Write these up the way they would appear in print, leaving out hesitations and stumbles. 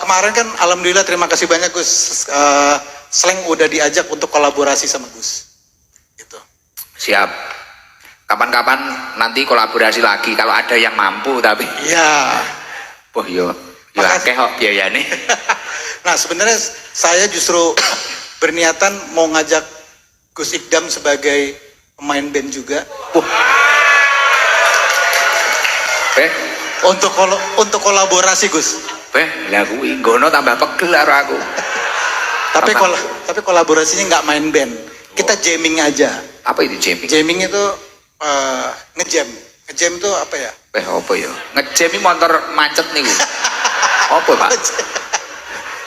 kemarin kan alhamdulillah terima kasih banyak Gus. Slang udah diajak untuk kolaborasi sama Gus. Gitu. Siap. Kapan-kapan nanti kolaborasi lagi kalau ada yang mampu tapi. Iya. Wah yo. Ya akeh kok biayane. Nah, sebenarnya saya justru berniatan mau ngajak Gus Ikdam sebagai pemain band juga. Untuk kolaborasi Gus. Lah kuwi nggono tambah pegel karo aku. Tapi kolaborasinya nggak main band. Kita jamming aja. Apa itu jamming? Jamming itu ngejam. Ngejam itu apa ya? Apa ya? Ngejam ini motor macet nih. Apa Pak?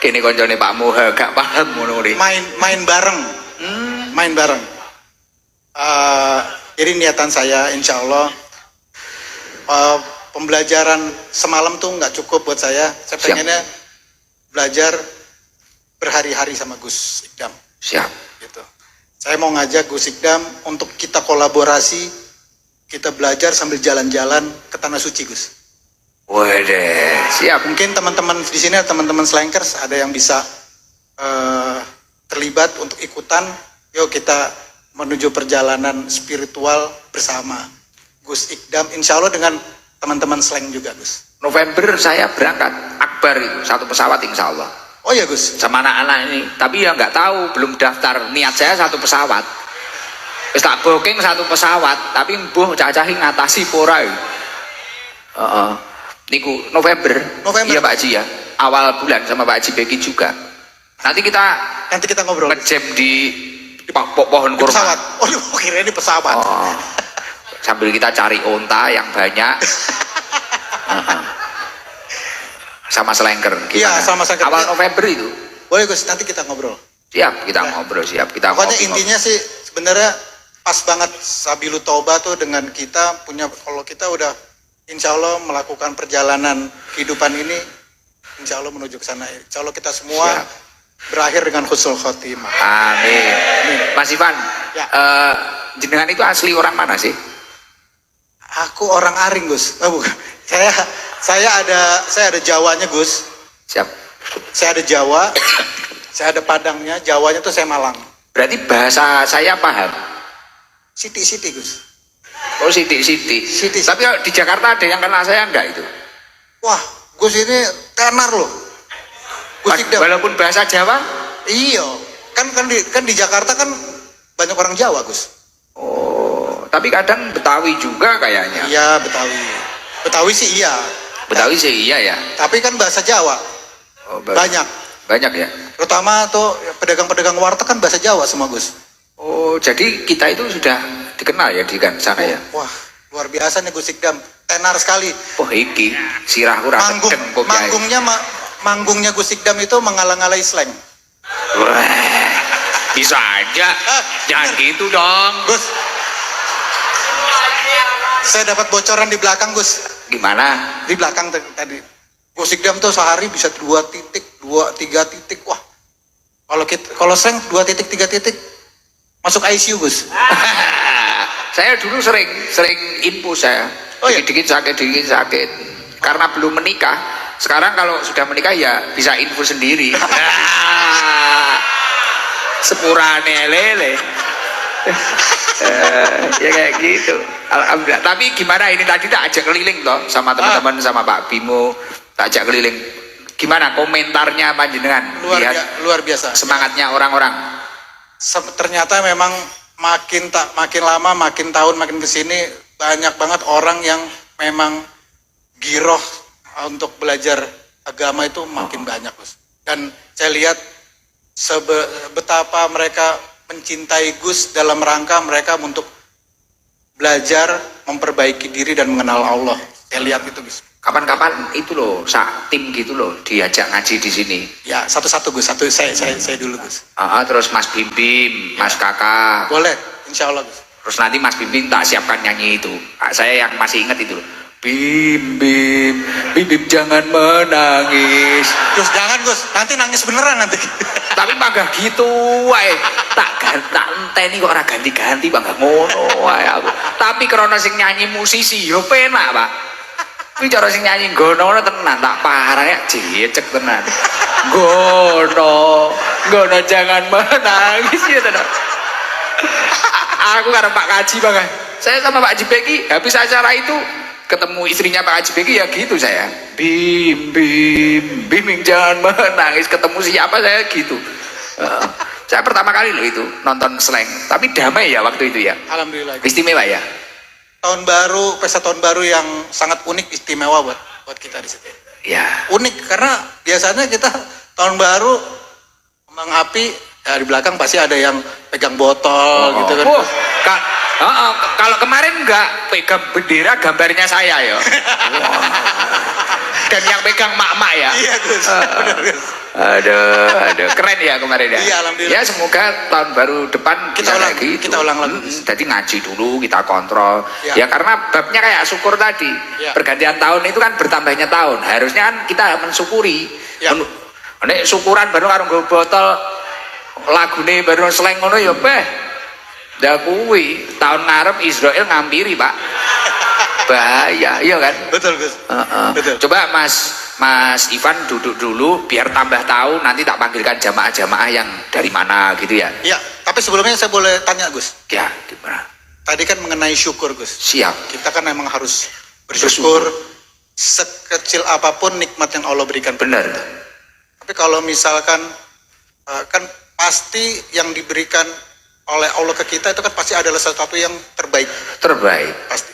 Kini koncone Pak Moha gak paham ngono iki. Main bareng. Main bareng. Jadi niatan saya insya Allah pembelajaran semalam tuh nggak cukup buat saya. Saya pengennya belajar berhari-hari sama Gus Ikdam. Siap. Gitu. Saya mau ngajak Gus Ikdam untuk kita kolaborasi, kita belajar sambil jalan-jalan ke Tanah Suci, Gus. Waduh, siap. Mungkin teman-teman di sini, teman-teman Slankers ada yang bisa terlibat untuk ikutan. Yuk kita menuju perjalanan spiritual bersama Gus Ikdam. Insya Allah dengan teman-teman Slang juga, Gus. November saya berangkat Akbar itu, satu pesawat insya Allah. Oh ya Gus. Sama anak-anak ini. Tapi ya nggak tahu, belum daftar. Niat saya satu pesawat. Wis tak booking satu pesawat, tapi mbuh cacahi ngatasi pora. Niku November. Iya Pak Haji ya. Awal bulan sama Pak Haji Beki juga. Nanti kita ngobrol. Ngejam di pohon kurma. Pesawat. Oh, kira ini pesawat. Sambil kita cari onta yang banyak. Sama Slanker. Iya, sama Slanker. Awal November itu. Boleh Gus, nanti kita ngobrol. Siap, kita ngobrol, siap. Kita pokoknya intinya sih sebenarnya pas banget Sabilu Toba tuh dengan kita punya, kalau kita udah insya Allah melakukan perjalanan kehidupan ini, insya Allah menuju ke sana. Insya Allah kita semua berakhir dengan husnul khotimah. Amin. Mas Ivan, jenengan itu asli orang mana sih? Aku orang Aring, Gus. Oh, bukan. Saya ada Jawanya, Gus. Siap. Saya ada Jawa, saya ada Padangnya. Jawanya tuh saya Malang. Berarti bahasa saya paham. Siti, Gus. Oh, Siti. Tapi di Jakarta ada yang kenal saya enggak itu? Wah, Gus ini tenar loh. Gus Ikdam. Walaupun bahasa Jawa? Iya. Kan di Jakarta kan banyak orang Jawa, Gus. Oh, tapi kadang Betawi juga kayaknya. Iya, Betawi. Betawi sih iya. Betawi sih iya ya. Tapi kan bahasa Jawa. Oh, banyak ya. Terutama tuh pedagang-pedagang warteg kan bahasa Jawa semua, Gus. Oh, jadi kita itu sudah dikenal ya di sana ya. Wah, luar biasa nih Gus Ikdam. Tenar sekali. Oh, iki sirah ora manggungnya Gus Ikdam itu mengalang-alai slang. Wah, bisa aja. Jangan gitu dong, Gus. Saya dapat bocoran di belakang, Gus. Gimana? Di belakang tadi. Gus Ikdam tuh sehari bisa 2 titik, 3 titik. Wah. Kalau slang 2 titik, 3 titik masuk ICU, Gus. Saya dulu sering infus saya. Oh, iya? Dikit sakit. Karena belum menikah. Sekarang kalau sudah menikah ya bisa infus sendiri. Sepurane lele. Ya kayak gitu. Alhamdulillah. Tapi gimana ini tadi tak ajak keliling toh sama teman-teman sama Pak Bimo, tak ajak keliling. Gimana komentarnya panjenengan? Luar biasa. Semangatnya orang-orang. Ternyata memang makin lama, makin tahun, makin kesini banyak banget orang yang memang giroh untuk belajar agama itu makin banyak, Gus. Dan saya lihat betapa mereka mencintai Gus dalam rangka mereka untuk belajar, memperbaiki diri dan mengenal Allah. Saya lihat itu, Gus. Kapan-kapan itu loh, tim gitu loh diajak ngaji di sini. Ya, satu-satu Gus. Saya dulu, Gus. Terus Mas Bim, Mas Kakak. Boleh, insya Allah, Gus. Terus nanti Mas Bim tak siapkan nyanyi itu. Saya yang masih ingat itu. Bim jangan menangis. Gus, jangan Gus, nanti nangis beneran nanti. Tapi bangga gitu, wae. Tak enteni kok ora ganti-ganti bangga ngono wae aku. Tapi karena sing nyanyi musisi yo penak, Pak. Kuwi cara sing nyanyi gono tenan tak parah ya jecek tenan. Gono jangan menangis ya tenan. Aku karo Pak Kaji Bang. Saya sama Pak Jibeki habis acara itu ketemu istrinya Pak Haji Beki ya gitu saya. Bim jangan menangis, ketemu siapa saya gitu. Saya pertama kali loh itu nonton Slank, tapi damai ya waktu itu ya. Alhamdulillah. Istimewa ya. Tahun baru, pesta tahun baru yang sangat unik, istimewa buat kita di situ. Ya. Unik karena biasanya kita tahun baru kembang api ya di belakang pasti ada yang pegang botol gitu kan. Kalau kemarin enggak pegang bendera gambarnya saya ya. Dan yang pegang mak-mak ya. Iya Gus. Benar Gus. Aduh, keren ya kemarin ya. Iya, alhamdulillah. Ya semoga tahun baru depan Kita ulang, gitu. kita ulang lagi. Jadi ngaji dulu, kita kontrol. Ya. Ya karena babnya kayak syukur tadi. Ya. Pergantian tahun itu kan bertambahnya tahun. Harusnya kan kita mensyukuri. Ya. Nek syukuran baru karo nggo botol lagune baru Slank ngono ya beh. Dah kuwi tahun ngarep Israel ngampiri, Pak. Bahaya, iya kan? Betul Gus. Betul. Coba Mas Ivan duduk dulu biar tambah tahu, nanti tak panggilkan jamaah-jamaah yang dari mana gitu ya. Iya, tapi sebelumnya saya boleh tanya Gus. Ya, gimana? Tadi kan mengenai syukur Gus. Siap. Kita kan memang harus bersyukur sekecil apapun nikmat yang Allah berikan. Benar. Tapi kalau misalkan kan pasti yang diberikan oleh Allah ke kita itu kan pasti adalah sesuatu yang terbaik. Terbaik. Pasti.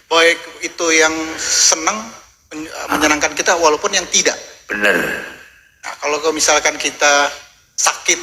Baik itu yang senang menyenangkan kita walaupun yang tidak. Benar. Nah, kalau misalkan kita sakit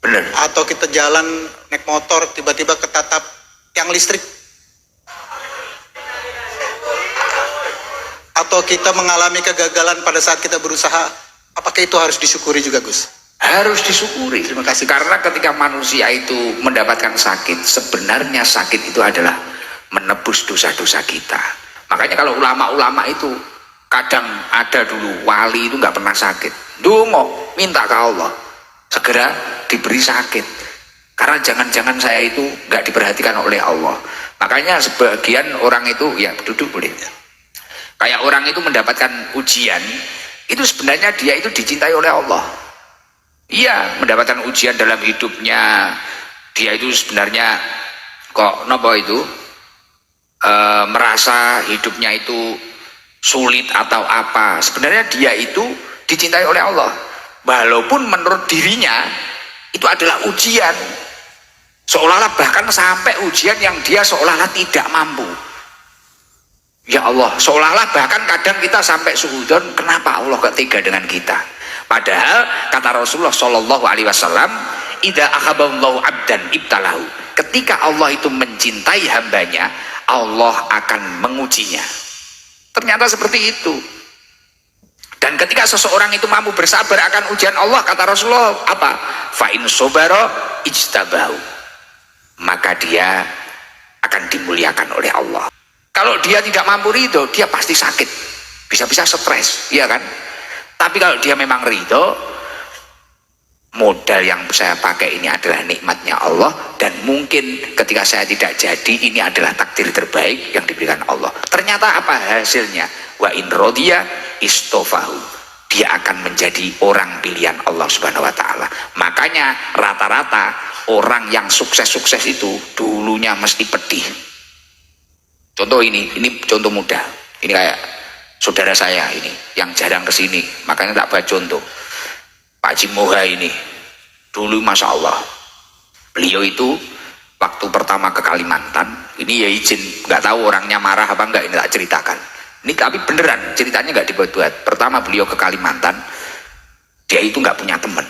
Benar. atau kita jalan naik motor tiba-tiba ketatap tiang listrik atau kita mengalami kegagalan pada saat kita berusaha, apakah itu harus disyukuri juga Gus? Harus disyukuri. Terima kasih. Karena ketika manusia itu mendapatkan sakit, sebenarnya sakit itu adalah menebus dosa-dosa kita. Makanya kalau ulama-ulama itu kadang ada dulu wali itu nggak pernah sakit, dungo minta ke Allah segera diberi sakit, karena jangan-jangan saya itu nggak diperhatikan oleh Allah. Makanya sebagian orang itu ya duduk boleh, kayak orang itu mendapatkan ujian itu sebenarnya dia itu dicintai oleh Allah. Iya, mendapatkan ujian dalam hidupnya, dia itu sebenarnya kok nopo itu merasa hidupnya itu sulit atau apa. Sebenarnya dia itu dicintai oleh Allah, walaupun menurut dirinya itu adalah ujian, seolah-olah bahkan sampai ujian yang dia seolah-olah tidak mampu. Ya Allah, seolah-olah bahkan kadang kita sampai suudzon, kenapa Allah gak tega dengan kita? Padahal kata Rasulullah Shallallahu Alaihi Wasallam, "Idza akhaballahu abdan ibtalahu." Ketika Allah itu mencintai hambanya, Allah akan mengujinya. Ternyata seperti itu. Dan ketika seseorang itu mampu bersabar akan ujian Allah, kata Rasulullah apa? Fa in sobaro ijtabahu. Maka dia akan dimuliakan oleh Allah. Kalau dia tidak mampu ridho, dia pasti sakit, bisa-bisa stres, iya kan? Tapi kalau dia memang ridho, modal yang saya pakai ini adalah nikmatnya Allah, dan mungkin ketika saya tidak jadi, ini adalah takdir terbaik yang diberikan Allah. Ternyata apa hasilnya? Wa in rodiya istofahu. Dia akan menjadi orang pilihan Allah Subhanahu wa taala. Makanya rata-rata orang yang sukses-sukses itu dulunya mesti pedih. Contoh ini contoh mudah. Ini kayak saudara saya ini yang jarang kesini, makanya tak buat contoh. Pak Jimoha ini dulu masya Allah, beliau itu waktu pertama ke Kalimantan, ini ya izin, nggak tahu orangnya marah apa enggak, ini tak ceritakan. Ini tapi beneran ceritanya nggak dibuat-buat. Pertama beliau ke Kalimantan, dia itu nggak punya teman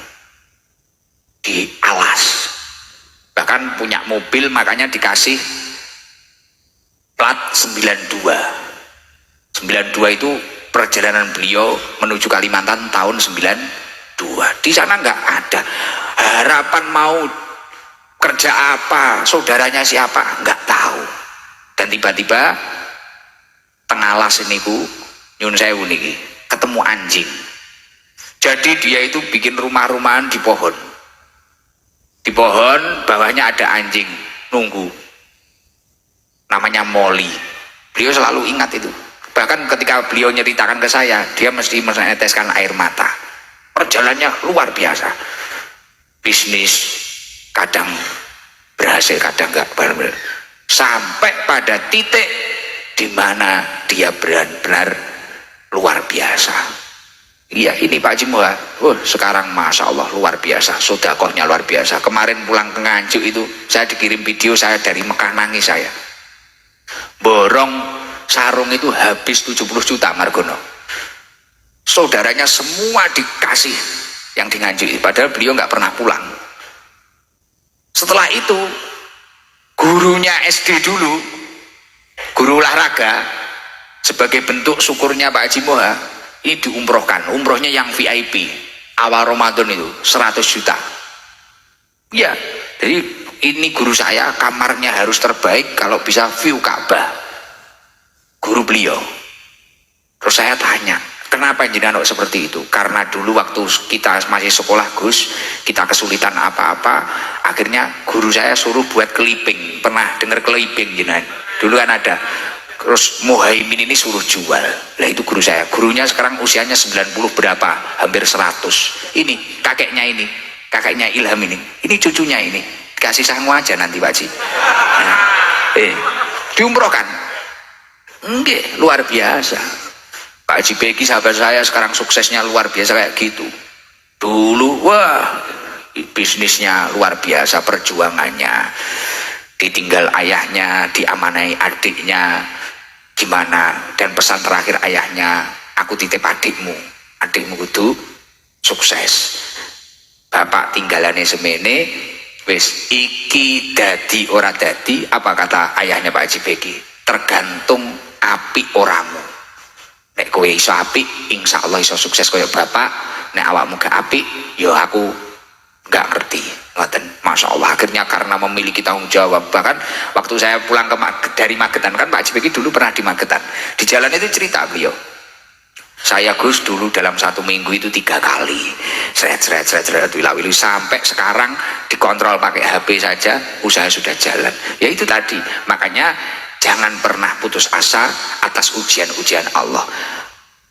di alas, bahkan punya mobil, makanya dikasih plat 92 itu perjalanan beliau menuju Kalimantan tahun 92. Di sana nggak ada harapan mau kerja apa, saudaranya siapa, nggak tahu. Dan tiba-tiba tengah las ini ku nyun sewu niki ketemu anjing. Jadi dia itu bikin rumah-rumahan di pohon. Di pohon bawahnya ada anjing nunggu. Namanya Molly. Beliau selalu ingat itu. bahkan ketika beliau nyeritakan ke saya, dia mesti meneteskan air mata. Perjalanannya luar biasa, bisnis kadang berhasil kadang enggak, sampai pada titik di mana dia benar-benar luar biasa. Iya, ini Pak Haji Moha, sekarang Masya Allah luar biasa, sodakohnya luar biasa. Kemarin pulang ke Nganjuk itu saya dikirim video saya dari Mekah, nangis saya. Borong sarung itu habis 70 juta Margono. Saudaranya semua dikasih yang di Nganjuk, padahal beliau nggak pernah pulang. Setelah itu gurunya SD dulu, guru olahraga, sebagai bentuk syukurnya Pak Haji Moha, ini diumrohkan, umrohnya yang VIP awal Ramadan itu 100 juta. Ya, jadi ini guru saya, kamarnya harus terbaik kalau bisa view Ka'bah, guru beliau. Terus saya tanya, kenapa jenengan seperti itu? Karena dulu waktu kita masih sekolah Gus, kita kesulitan apa-apa, akhirnya guru saya suruh buat keliping. Pernah dengar keliping jenengan? Dulu kan ada. Terus Muhaimin ini suruh jual. Lah itu guru saya, gurunya sekarang usianya 90 berapa, hampir 100. Ini kakeknya Ilham ini cucunya ini, kasih sangu aja nanti Pak Haji. Nah, diumrohkan. Enggak, luar biasa. Pak Haji Beki sahabat saya sekarang suksesnya luar biasa kayak gitu. Dulu wah, bisnisnya luar biasa, perjuangannya, ditinggal ayahnya, diamanai adiknya, gimana, dan pesan terakhir ayahnya, aku titip adikmu kudu sukses. Bapak tinggalannya semene, wis iki dadi ora dadi, apa kata ayahnya Pak Haji Beki? Tergantung apik oramu. Nek kowe iso apik, insya Allah iso sukses koyo bapak. Nek awakmu gak apik, yo aku gak ngerti. Ngoten, Masya Allah. Akhirnya karena memiliki tanggung jawab, bahkan waktu saya pulang dari Magetan, kan Pak Haji Beki dulu pernah di Magetan, di jalan itu cerita beliau, saya Gus dulu dalam 1 minggu itu 3 kali seret wilawilu, sampai sekarang dikontrol pakai HP saja usaha sudah jalan. Ya itu tadi, makanya jangan pernah putus asa atas ujian-ujian Allah.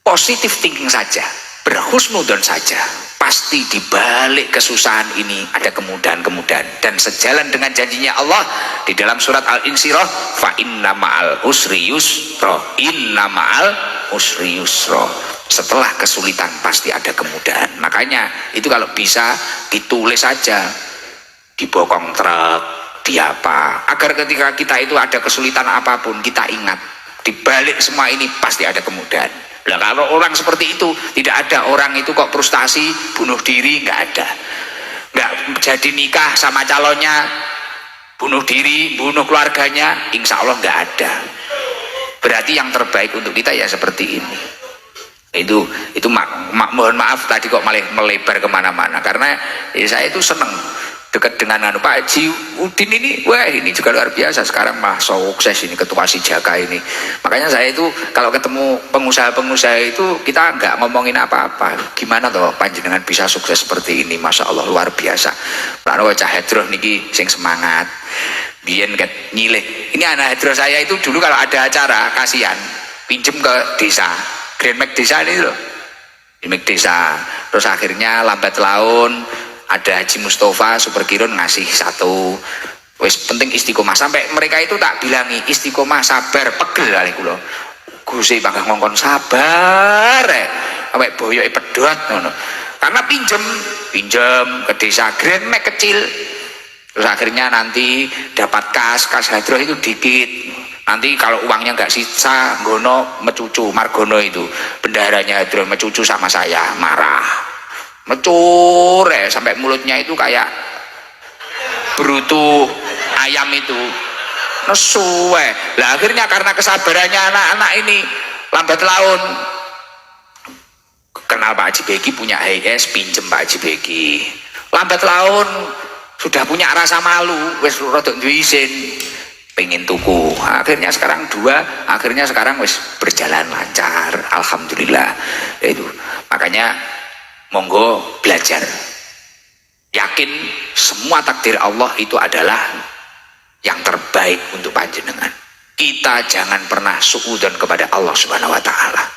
Positive thinking saja, berhusnudon saja, pasti di balik kesusahan ini ada kemudahan-kemudahan. Dan sejalan dengan janjinya Allah di dalam surat Al-Insyirah, fa inna ma'al usri yusra, inna ma'al usri yusra. Setelah kesulitan pasti ada kemudahan. Makanya itu kalau bisa ditulis saja di bokong truk, di apa, agar ketika kita itu ada kesulitan apapun, kita ingat di balik semua ini pasti ada kemudahan. Nah, kalau orang seperti itu, tidak ada orang itu kok frustasi, bunuh diri, nggak ada. Nggak jadi nikah sama calonnya, bunuh diri, bunuh keluarganya, insya Allah nggak ada. Berarti yang terbaik untuk kita ya seperti ini. Itu mohon maaf tadi kok malah melebar kemana-mana, karena ya, saya itu seneng dekat dengan Pak Haji Udin ini. Wah, ini juga luar biasa, sekarang mah sukses ini, ketua Sijaka ini. Makanya saya itu kalau ketemu pengusaha-pengusaha itu, kita nggak ngomongin apa-apa, gimana toh panjenengan bisa sukses seperti ini, Masya Allah luar biasa. Lalu Cah Hedroh niki sing semangat biyen ket nyilih. Ini anak Hedroh saya itu dulu kalau ada acara kasihan pinjem ke desa, Grand Mac desa ini loh, Grand Mac desa. Terus akhirnya lambat laun ada Haji Mustafa Superkirun ngasih 1, wis penting istiqomah. Sampai mereka itu tak bilangi istiqomah, sabar, pegel kali kula. Gusti bakal ngongkon sabar awake boyoke pedhot ngono. Karena pinjem ke desa Grand Mac kecil. Terus akhirnya nanti dapat kas Hadroh itu dikit. Nanti kalau uangnya nggak sisa, Gono mecucu, Margono itu bendaharanya Hadroh mecucu sama saya, marah. Mecur sampai mulutnya itu kayak berutu ayam itu, nesu lah. Akhirnya karena kesabarannya anak-anak ini, lambat laun kenal Pak Haji Beki, punya HS, pinjem Pak Haji Beki, lambat laun sudah punya rasa malu, wes rodok duwe isin pengen tuku. Akhirnya sekarang 2, akhirnya sekarang wes berjalan lancar, alhamdulillah. Itu makanya monggo belajar, yakin semua takdir Allah itu adalah yang terbaik untuk panjenengan. Kita jangan pernah suudzon kepada Allah Subhanahu wa taala.